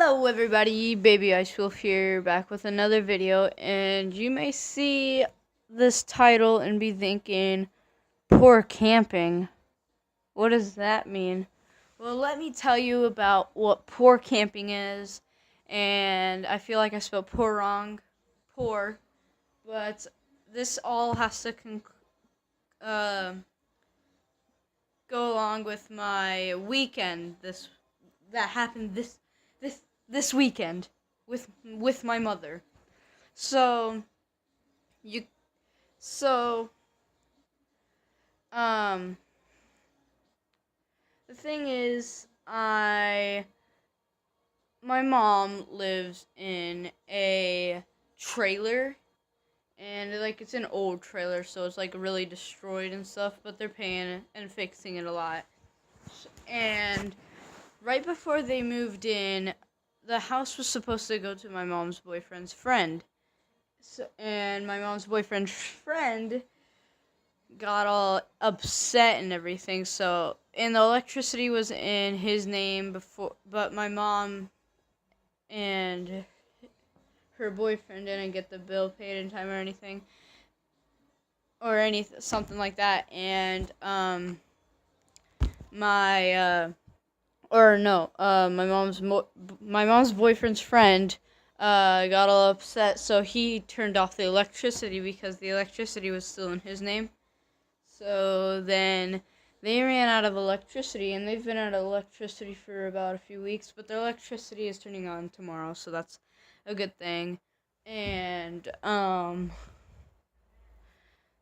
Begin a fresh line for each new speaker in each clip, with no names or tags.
Hello everybody, Baby Ice Wolf here, back with another video, and you may see this title and be thinking, poor camping. What does that mean? Well, let me tell you about what poor camping is, and I feel like I spelled poor wrong, poor, but this all has to go along with my weekend that happened this weekend with my mother. So you so um the thing is my mom lives in a trailer, and like it's an old trailer, so it's like really destroyed and stuff, but they're paying and fixing it a lot. And right before they moved in, the house was supposed to go to my mom's boyfriend's friend. So, and my mom's boyfriend's friend got all upset and everything. So, and the electricity was in his name before, but my mom and her boyfriend didn't get the bill paid in time or anything, or something like that. And my or no, my mom's boyfriend's friend got all upset, so he turned off the electricity because the electricity was still in his name. So then they ran out of electricity, and they've been out of electricity for about a few weeks, but their electricity is turning on tomorrow, so that's a good thing. And the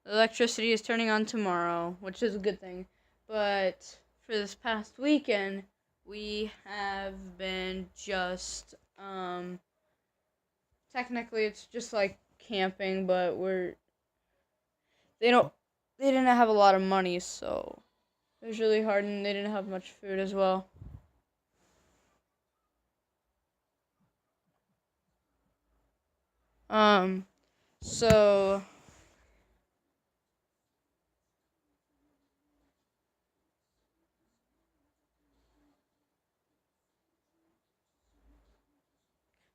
electricity is turning on tomorrow, which is a good thing. But for this past weekend, we have been just technically it's just like camping, but they don't they didn't have a lot of money, so it was really hard, and they didn't have much food as well. Um so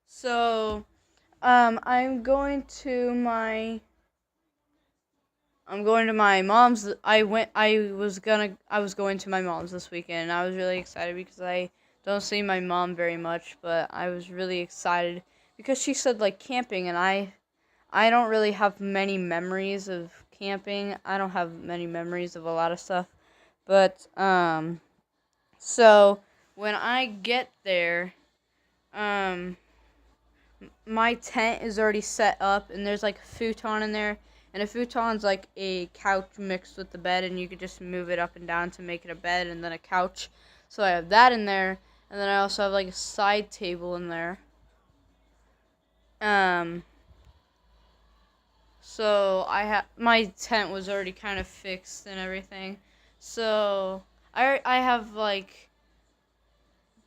so I'm going to my mom's. I was going to my mom's this weekend, and I was really excited because I don't see my mom very much, but I was really excited because she said like camping, and I don't really have many memories of camping. I don't have many memories of a lot of stuff. But so when I get there, um my tent is already set up, and there's like a futon in there, and a futon's like a couch mixed with the bed, and you could just move it up and down to make it a bed and then a couch. So I have that in there, and then I also have like a side table in there. um so my tent was already kind of fixed and everything. So I have like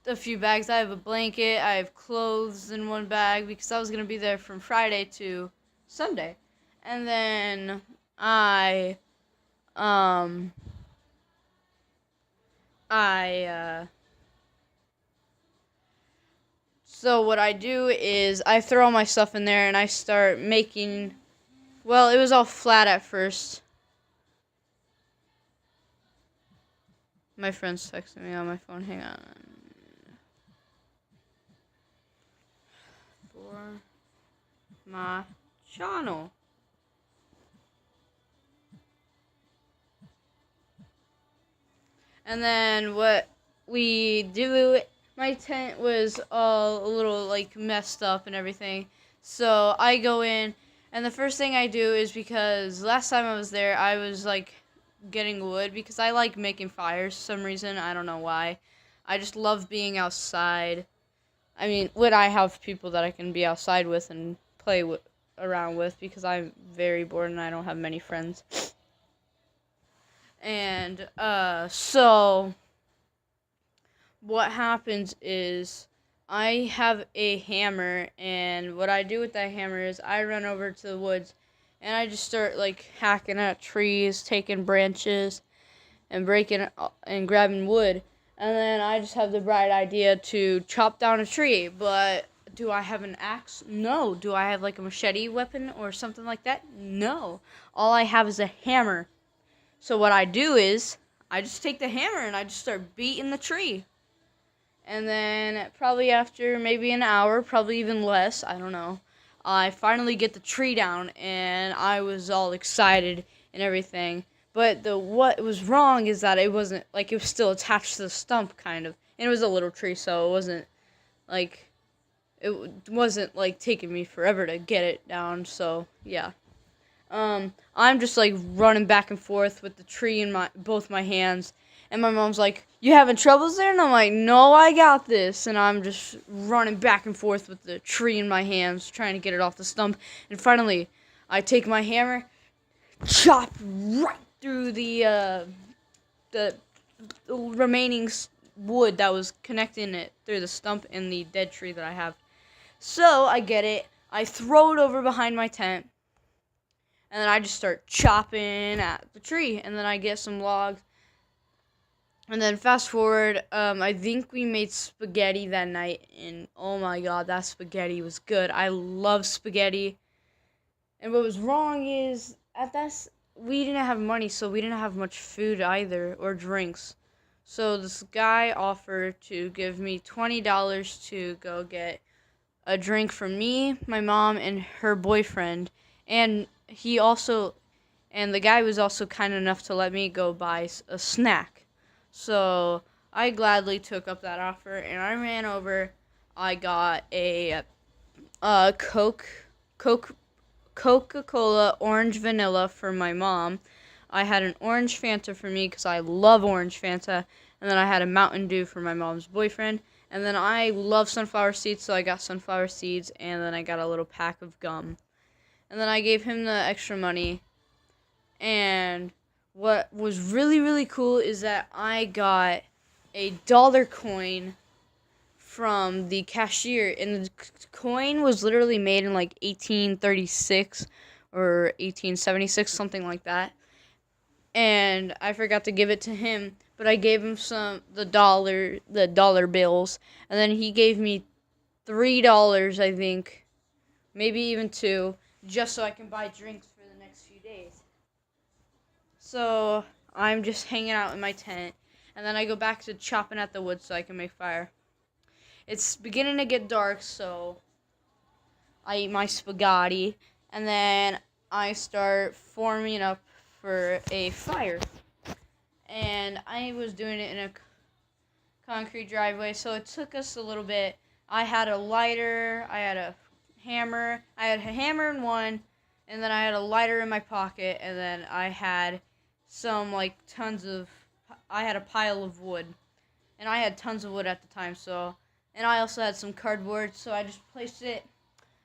a few bags. I have a blanket, I have clothes in one bag because I was going to be there from Friday to Sunday. And then I um I so what I do is I throw all my stuff in there, and I start making, well, it was all flat at first. My friend's texting me on my phone. Hang on. For my channel. And then what we do, my tent was all a little like messed up and everything. So I go in, and the first thing I do is, because last time I was there, I was like getting wood because I like making fires for some reason. I don't know why. I just love being outside. I mean, would I have people that I can be outside with and around with, because I'm very bored and I don't have many friends. And so what happens is I have a hammer, and what I do with that hammer is I run over to the woods, and I just start like hacking at trees, taking branches, and breaking and grabbing wood. And then I just have the bright idea to chop down a tree. But do I have an axe? No. Do I have like a machete weapon or something like that? No. All I have is a hammer. So what I do is I just take the hammer and I just start beating the tree. And then probably after maybe an hour, probably even less, I don't know, I finally get the tree down and I was all excited and everything. But what was wrong is that it wasn't like it was still attached to the stump kind of. And it was a little tree, so like it wasn't like taking me forever to get it down, so yeah. I'm just like running back and forth with the tree in both my hands, and my mom's like, "You having troubles there?" And I'm like, "No, I got this." And I'm just running back and forth with the tree in my hands, trying to get it off the stump. And finally, I take my hammer, chop right through the remaining wood that was connecting it through the stump and the dead tree that I have. So I get it, I throw it over behind my tent, and then I just start chopping at the tree, and then I get some logs. And then fast forward, I think we made spaghetti that night, and oh my god, that spaghetti was good. I love spaghetti. And what was wrong is, we didn't have money, so we didn't have much food either, or drinks. So this guy offered to give me $20 to go get a drink for me, my mom, and her boyfriend. And the guy was also kind enough to let me go buy a snack. So I gladly took up that offer, and I ran over. I got a Coca-Cola orange vanilla for my mom. I had an orange Fanta for me because I love orange Fanta. And then I had a Mountain Dew for my mom's boyfriend. And then I love sunflower seeds, so I got sunflower seeds. And then I got a little pack of gum. And then I gave him the extra money. And what was really, really cool is that I got a dollar coin from the cashier. And the coin was literally made in like 1836 or 1876, something like that. And I forgot to give it to him, but I gave him the dollar bills, and then he gave me $3, I think, maybe even two, just so I can buy drinks for the next few days. So I'm just hanging out in my tent, and then I go back to chopping at the wood so I can make fire. It's beginning to get dark, so I eat my spaghetti, and then I start forming up for a fire. And I was doing it in a concrete driveway, so it took us a little bit. I had a lighter, I had a hammer in one, and then I had a lighter in my pocket, and then I had I had a pile of wood. And I had tons of wood at the time, and I also had some cardboard, so I just placed it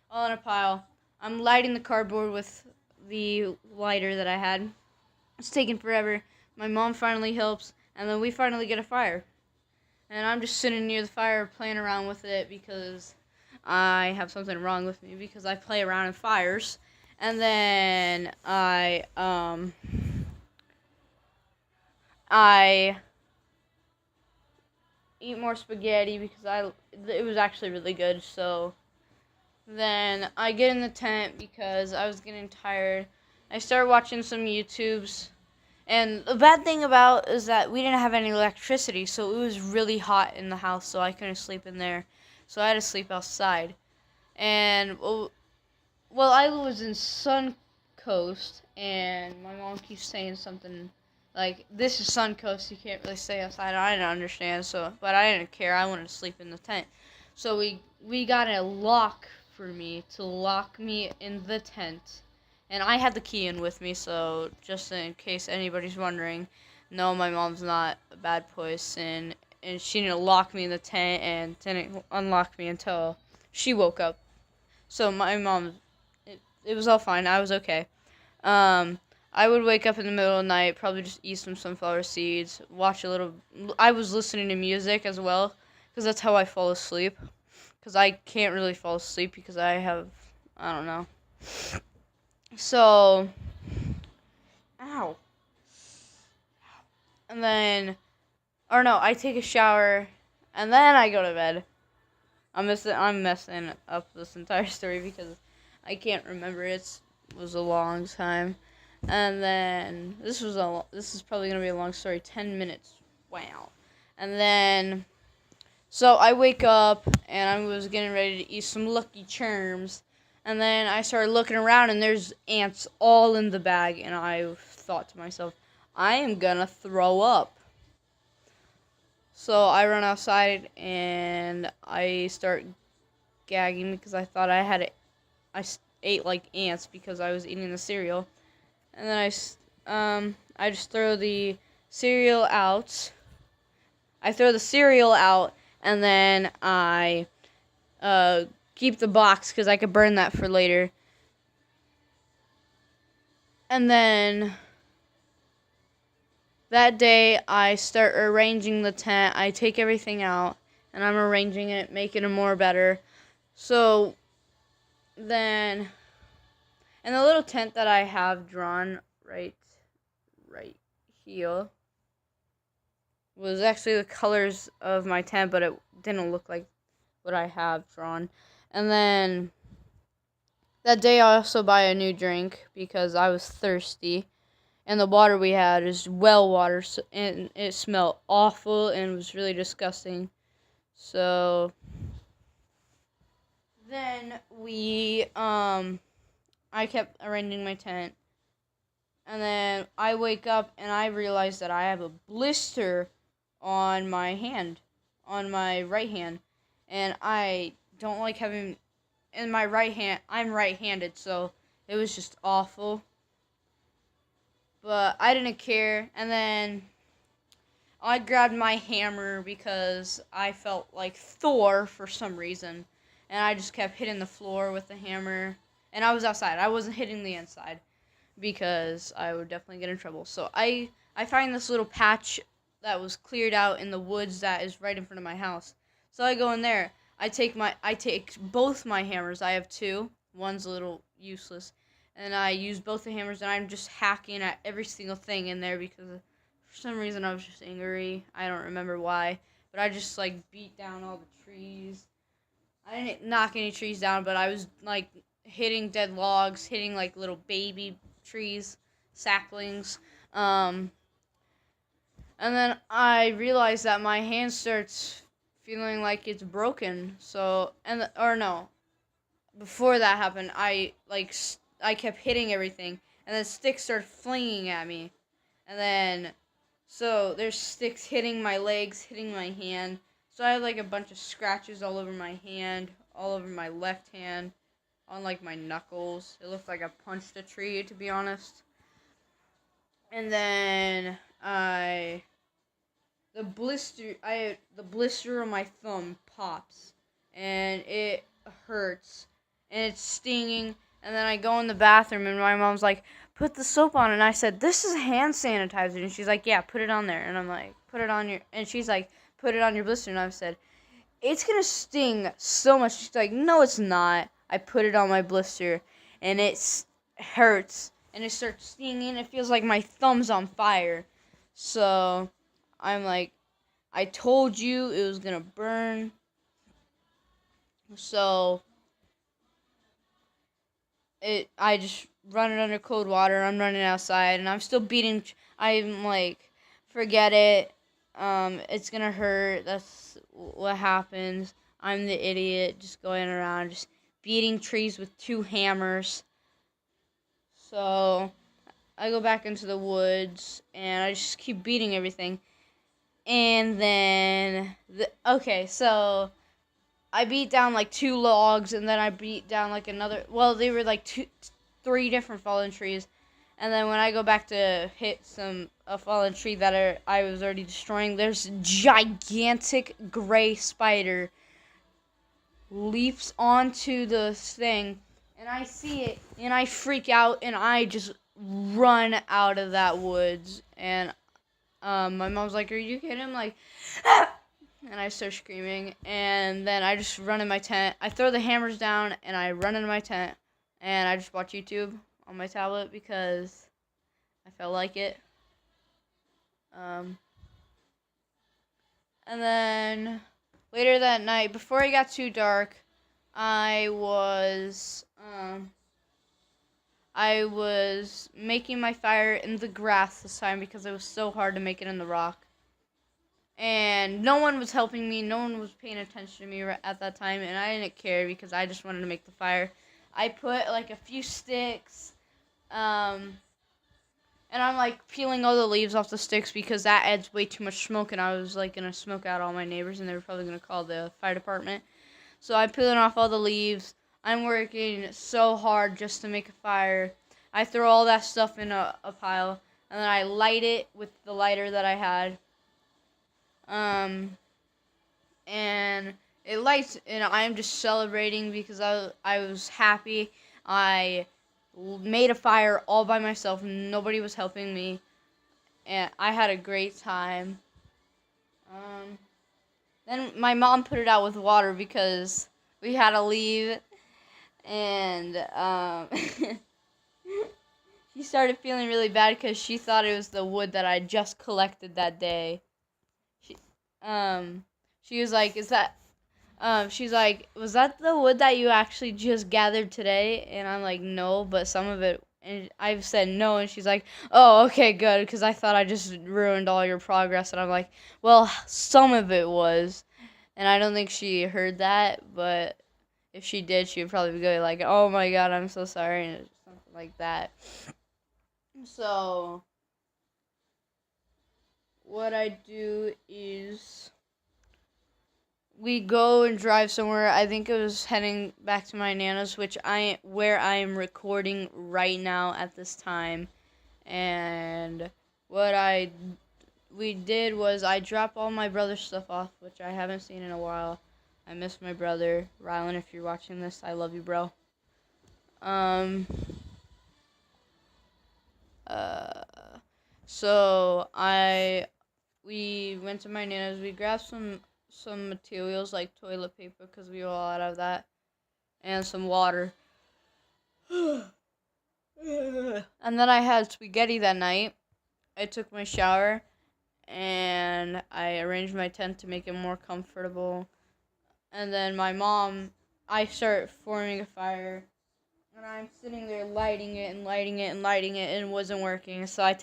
all in a pile. I'm lighting the cardboard with the lighter that I had. It's taking forever. My mom finally helps, and then we finally get a fire. And I'm just sitting near the fire playing around with it because I have something wrong with me because I play around in fires. And then I eat more spaghetti because it was actually really good. So then I get in the tent because I was getting tired. I started watching some YouTubes. And the bad thing about is that we didn't have any electricity, so it was really hot in the house, so I couldn't sleep in there. So I had to sleep outside. And, well, I was in Suncoast, and my mom keeps saying something like, "This is Suncoast, you can't really stay outside." I didn't understand, but I didn't care. I wanted to sleep in the tent. So we got a lock for me to lock me in the tent. And I had the key in with me, so just in case anybody's wondering, no, my mom's not a bad person, and she didn't lock me in the tent and didn't unlock me until she woke up. So my mom, it was all fine. I was okay. I would wake up in the middle of the night, probably just eat some sunflower seeds, watch a little. I was listening to music as well, because that's how I fall asleep. Because I can't really fall asleep because I don't know. So, ow. And then, or no, I take a shower, and then I go to bed. I'm messing up this entire story because I can't remember. It was a long time, and then this is probably gonna be a long story. 10 minutes. Wow. And then so I wake up and I was getting ready to eat some Lucky Charms, and then I started looking around and there's ants all in the bag, and I thought to myself, I am gonna throw up. So I run outside and I start gagging because I thought I ate like ants because I was eating the cereal, and then I just throw the cereal out. I throw the cereal out, and then I keep the box because I could burn that for later. And then that day, I start arranging the tent. I take everything out, and I'm arranging it, making it more better. So then, and the little tent that I have drawn right here was actually the colors of my tent, but it didn't look like what I have drawn. And then that day I also buy a new drink because I was thirsty. And the water we had is well water, and it smelled awful and was really disgusting. So then I kept arranging my tent. And then I wake up and I realize that I have a blister on my hand, on my right hand. And I don't like having, in my right hand, I'm right-handed, so it was just awful. But I didn't care, and then I grabbed my hammer because I felt like Thor for some reason, and I just kept hitting the floor with the hammer, and I was outside. I wasn't hitting the inside because I would definitely get in trouble. So I find this little patch that was cleared out in the woods that is right in front of my house. So I go in there. I take both my hammers. I have two. One's a little useless. And I use both the hammers, and I'm just hacking at every single thing in there because for some reason I was just angry. I don't remember why. But I just, like, beat down all the trees. I didn't knock any trees down, but I was, like, hitting dead logs, hitting, like, little baby trees, saplings. And then I realized that my hand starts feeling like it's broken. So, or no. Before that happened, I kept hitting everything, and then sticks started flinging at me. And then, so there's sticks hitting my legs, hitting my hand. So I had like a bunch of scratches all over my hand, all over my left hand, on like my knuckles. It looked like I punched a tree, to be honest. And then the blister on my thumb pops, and it hurts, and it's stinging. And then I go in the bathroom, and my mom's like, put the soap on. And I said, this is hand sanitizer. And she's like, yeah, put it on there. And I'm like, put it on your, and she's like, put it on your blister. And I said, it's going to sting so much. She's like, no, it's not. I put it on my blister, and it hurts, and it starts stinging. It feels like my thumb's on fire. So I'm like, I told you it was going to burn. So I just run it under cold water. I'm running outside, and I'm still beating. I'm like, forget it. It's gonna hurt. That's what happens. I'm the idiot, just going around, just beating trees with two hammers. So I go back into the woods, and I just keep beating everything. And then so I beat down like 2 logs, and then I beat down like another. Well, they were like 3 different fallen trees, and then when I go back to hit a fallen tree that I was already destroying, there's a gigantic gray spider leaps onto the thing, and I see it, and I freak out, and I just run out of that woods, and my mom's like, "Are you kidding?" I'm like, ah! And I start screaming, and then I just run in my tent. I throw the hammers down, and I run into my tent, and I just watch YouTube on my tablet because I felt like it. And then later that night, before it got too dark, I was I was making my fire in the grass this time because it was so hard to make it in the rock. And no one was helping me. No one was paying attention to me at that time, and I didn't care because I just wanted to make the fire. I put like a few sticks, and I'm like peeling all the leaves off the sticks because that adds way too much smoke, and I was like gonna smoke out all my neighbors, and they were probably gonna call the fire department. So I'm peeling off all the leaves. I'm working so hard just to make a fire. I throw all that stuff in a pile, and then I light it with the lighter that I had. And it lights, and I'm just celebrating because I was happy. I made a fire all by myself. Nobody was helping me, and I had a great time. Then my mom put it out with water because we had to leave, and she started feeling really bad because she thought it was the wood that I just collected that day. She, she was like, "Is that?" She's like, "Was that the wood that you actually just gathered today?" And I'm like, "No, but some of it." And I've said no, and she's like, "Oh, okay, good," because I thought I just ruined all your progress. And I'm like, "Well, some of it was," and I don't think she heard that, but if she did, she would probably go like, "Oh my God, I'm so sorry," and something like that. So what I do is we go and drive somewhere. I think it was heading back to my nana's, where I am recording right now at this time. And what we did was I dropped all my brother's stuff off, which I haven't seen in a while. I miss my brother. Rylan, if you're watching this, I love you, bro. So we went to my nana's. We grabbed some materials like toilet paper because we were all out of that, and some water. And then I had spaghetti that night. I took my shower, and I arranged my tent to make it more comfortable. And then I start forming a fire, and I'm sitting there lighting it and lighting it and lighting it, and it wasn't working. So I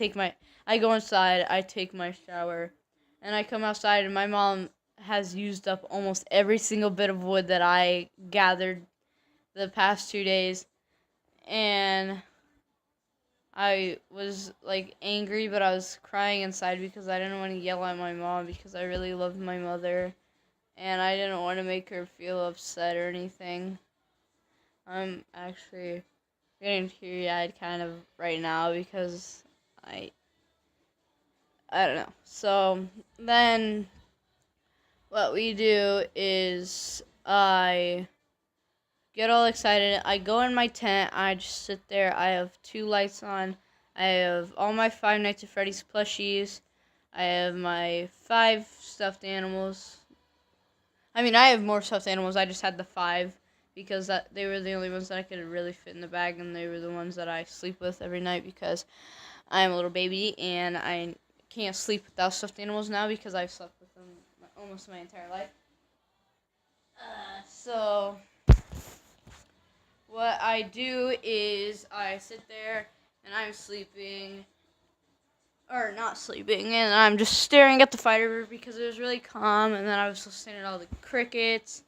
go inside, I take my shower, and I come outside, and my mom has used up almost every single bit of wood that I gathered the past 2 days. And I was like angry, but I was crying inside because I didn't want to yell at my mom because I really loved my mother, and I didn't want to make her feel upset or anything. I'm actually getting teary-eyed kind of right now because I don't know. So then what we do is I get all excited. I go in my tent. I just sit there. I have 2 lights on. I have all my Five Nights at Freddy's plushies. I have my 5 stuffed animals. I mean, I have more stuffed animals. I just had the 5 because they were the only ones that I could really fit in the bag, and they were the ones that I sleep with every night because I am a little baby and I can't sleep without stuffed animals now because I've slept with them almost my entire life. So what I do is I sit there and I'm sleeping, or not sleeping, and I'm just staring at the fire because it was really calm, and then I was listening to all the crickets,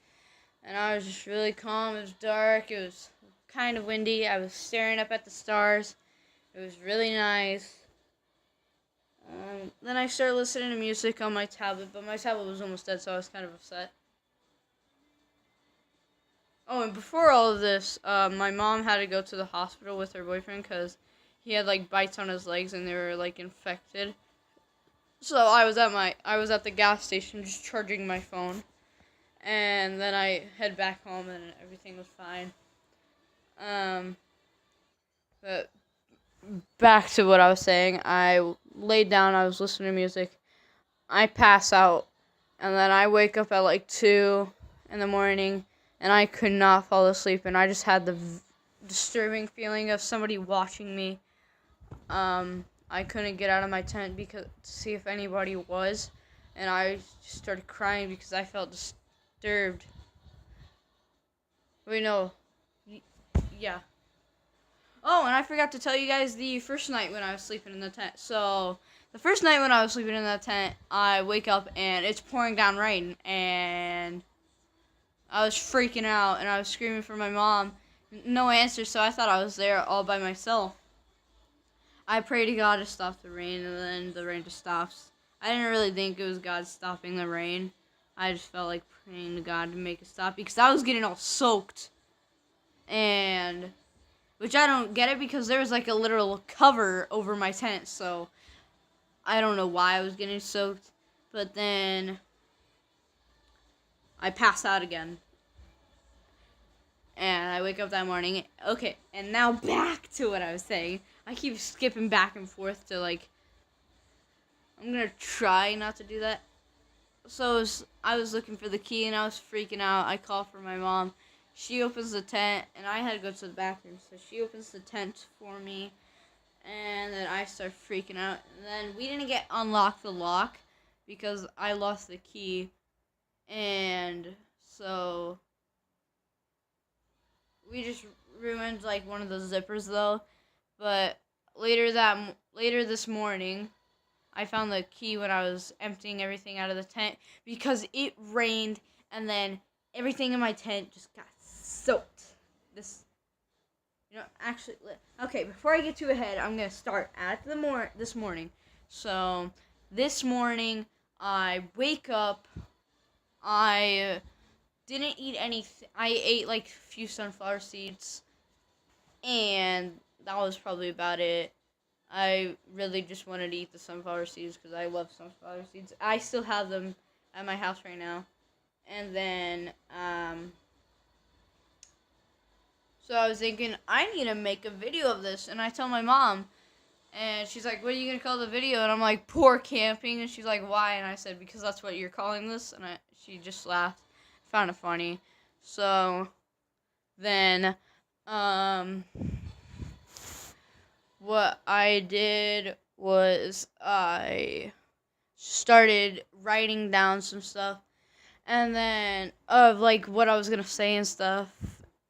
and I was just really calm. It was dark, it was kind of windy, I was staring up at the stars. It was really nice. Then I started listening to music on my tablet, but my tablet was almost dead, so I was kind of upset. Oh, and before all of this, my mom had to go to the hospital with her boyfriend because he had like bites on his legs and they were like infected. So I was at the gas station just charging my phone, and then I head back home and everything was fine. But back to what I was saying, I laid down. I was listening to music. I pass out, and then I wake up at like 2 in the morning, and I could not fall asleep, and I just had the disturbing feeling of somebody watching me. I couldn't get out of my tent to see if anybody was, and I just started crying because I felt disturbed. Wait, no. Yeah. Oh, and I forgot to tell you guys the first night when I was sleeping in the tent. So, the first night when I was sleeping in that tent, I wake up and it's pouring down rain, and I was freaking out, and I was screaming for my mom. No answer, so I thought I was there all by myself. I pray to God to stop the rain, and then the rain just stops. I didn't really think it was God stopping the rain. I just felt like praying to God to make it stop because I was getting all soaked. And, which I don't get it because there was like a literal cover over my tent, so I don't know why I was getting soaked. But then I pass out again. And I wake up that morning. Okay, and now back to what I was saying. I keep skipping back and forth to like. I'm gonna try not to do that. So I was looking for the key and I was freaking out. I call for my mom. She opens the tent and I had to go to the bathroom. So she opens the tent for me. And then I start freaking out. And then we didn't get unlock the lock because I lost the key. And so we just ruined like one of the zippers though. But later this morning, I found the key when I was emptying everything out of the tent because it rained and then everything in my tent just got soaked. Actually, okay, before I get too ahead, I'm going to start at this morning. So, this morning, I wake up, I didn't eat anything. I ate like a few sunflower seeds, and that was probably about it. I really just wanted to eat the sunflower seeds because I love sunflower seeds. I still have them at my house right now. And then, so I was thinking, I need to make a video of this. And I tell my mom, and she's like, what are you going to call the video? And I'm like, poor camping. And she's like, why? And I said, because that's what you're calling this. And she just laughed. Found it funny. So, then, what I did was I started writing down some stuff and then of like what I was gonna say and stuff,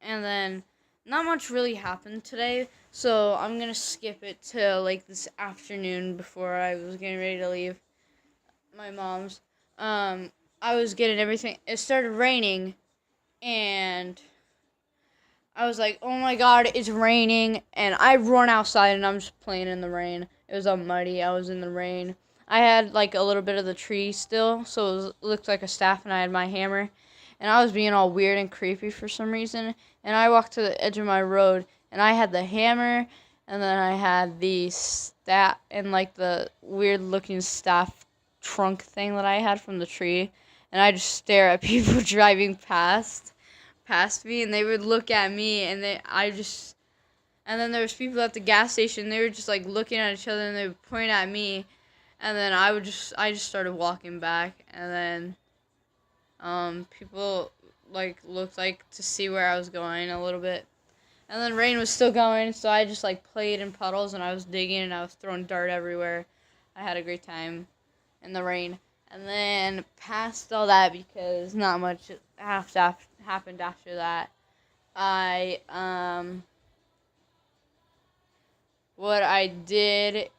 and then not much really happened today, so I'm gonna skip it to like this afternoon before I was getting ready to leave my mom's. I was getting everything. It started raining and I was like, oh my god, it's raining. And I run outside and I'm just playing in the rain. It was all muddy. I was in the rain. I had like a little bit of the tree still, so it looked like a staff, and I had my hammer. And I was being all weird and creepy for some reason. And I walked to the edge of my road and I had the hammer, and then I had the staff and like the weird looking staff trunk thing that I had from the tree. And I just stare at people driving past me, and they would look at me, and and then there was people at the gas station. They were just like looking at each other, and they would point at me, and then I just started walking back, and then people like looked like to see where I was going a little bit, and then rain was still going, so I just like played in puddles, and I was digging, and I was throwing dirt everywhere. I had a great time in the rain. And then past all that, because not much happened after that, what I did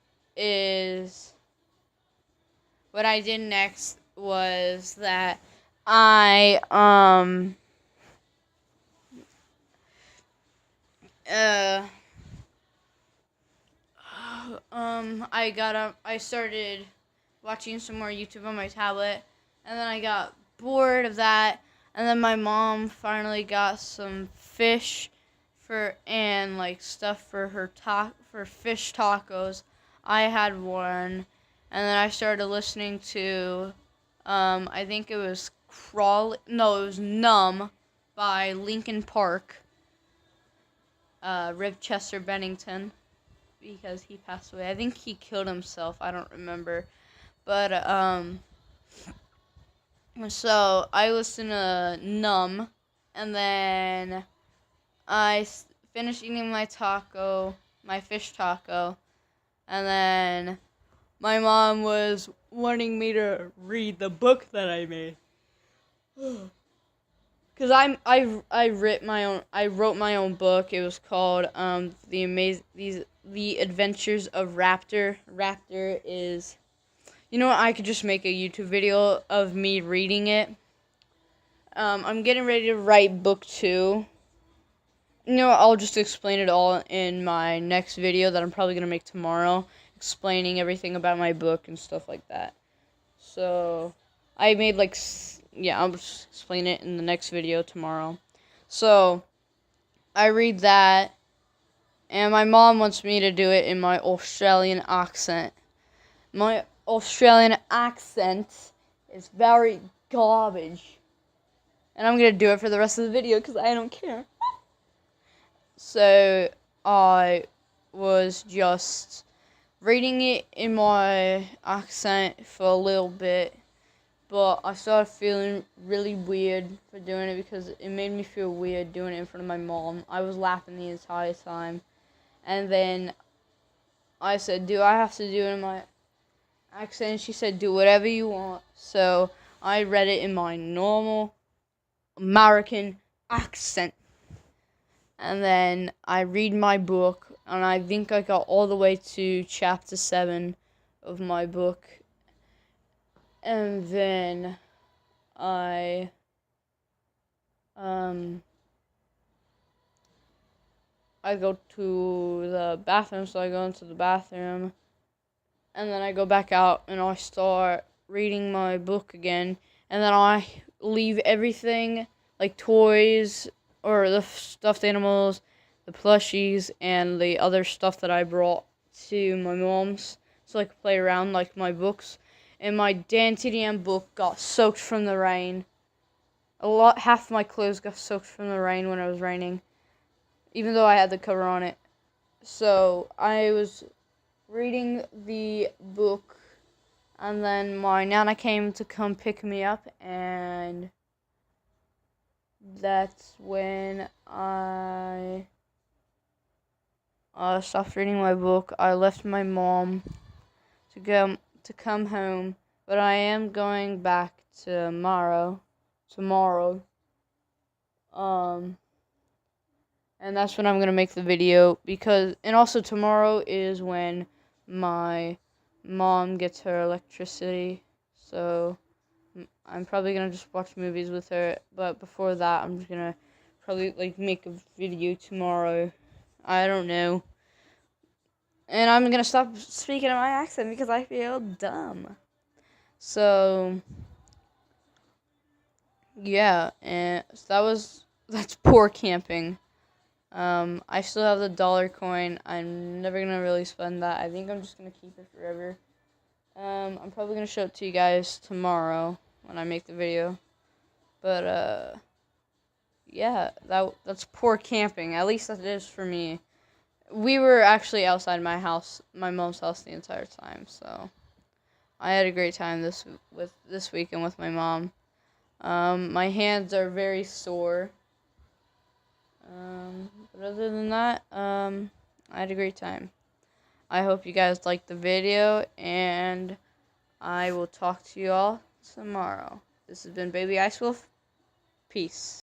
next was that I I got up. I started watching some more YouTube on my tablet, and then I got bored of that, and then my mom finally got some fish and like stuff for her for fish tacos. I had one, and then I started listening to I think it was it was Numb by Linkin Park. Rip Chester Bennington, because he passed away. I think he killed himself. I don't remember. But, so I listened to Numb, and then I finished eating my fish taco, and then my mom was wanting me to read the book that I made. Cause I wrote my own book. It was called the Adventures of Raptor. Raptor is, you know what? I could just make a YouTube video of me reading it. I'm getting ready to write book 2. You know, I'll just explain it all in my next video that I'm probably gonna make tomorrow, explaining everything about my book and stuff like that. So I made I'll just explain it in the next video tomorrow. So I read that, and my mom wants me to do it in my Australian accent. My Australian accent is very garbage, and I'm gonna do it for the rest of the video because I don't care. So I was just reading it in my accent for a little bit, but I started feeling really weird for doing it because it made me feel weird doing it in front of my mom. I was laughing the entire time. And then I said, do I have to do it in my accent? And she said, do whatever you want. So I read it in my normal American accent. And then I read my book, and I think I got all the way to chapter 7 of my book. And then I go to the bathroom, so I go into the bathroom, and then I go back out, and I start reading my book again, and then I leave everything, like toys, or the stuffed animals, the plushies, and the other stuff that I brought to my mom's, so I could play around, like my books. And my Dan TDM book got soaked from the rain. Half of my clothes got soaked from the rain when it was raining, even though I had the cover on it. So I was reading the book, and then my nana came to come pick me up, and that's when I stopped reading my book. I left my mom to come home, but I am going back tomorrow. And that's when I'm gonna make the video, and also tomorrow is when my mom gets her electricity, so I'm probably gonna just watch movies with her, but before that, I'm just gonna probably make a video tomorrow. I don't know. And I'm gonna stop speaking in my accent because I feel dumb. So yeah, and that's poor camping. I still have the dollar coin. I'm never gonna really spend that. I think I'm just gonna keep it forever. I'm probably gonna show it to you guys tomorrow when I make the video. But yeah, that's poor camping. At least that is for me. We were actually outside my mom's house the entire time, so I had a great time this weekend with my mom. My hands are very sore. But other than that, I had a great time. I hope you guys liked the video, and I will talk to you all tomorrow. This has been Baby Ice Wolf. Peace.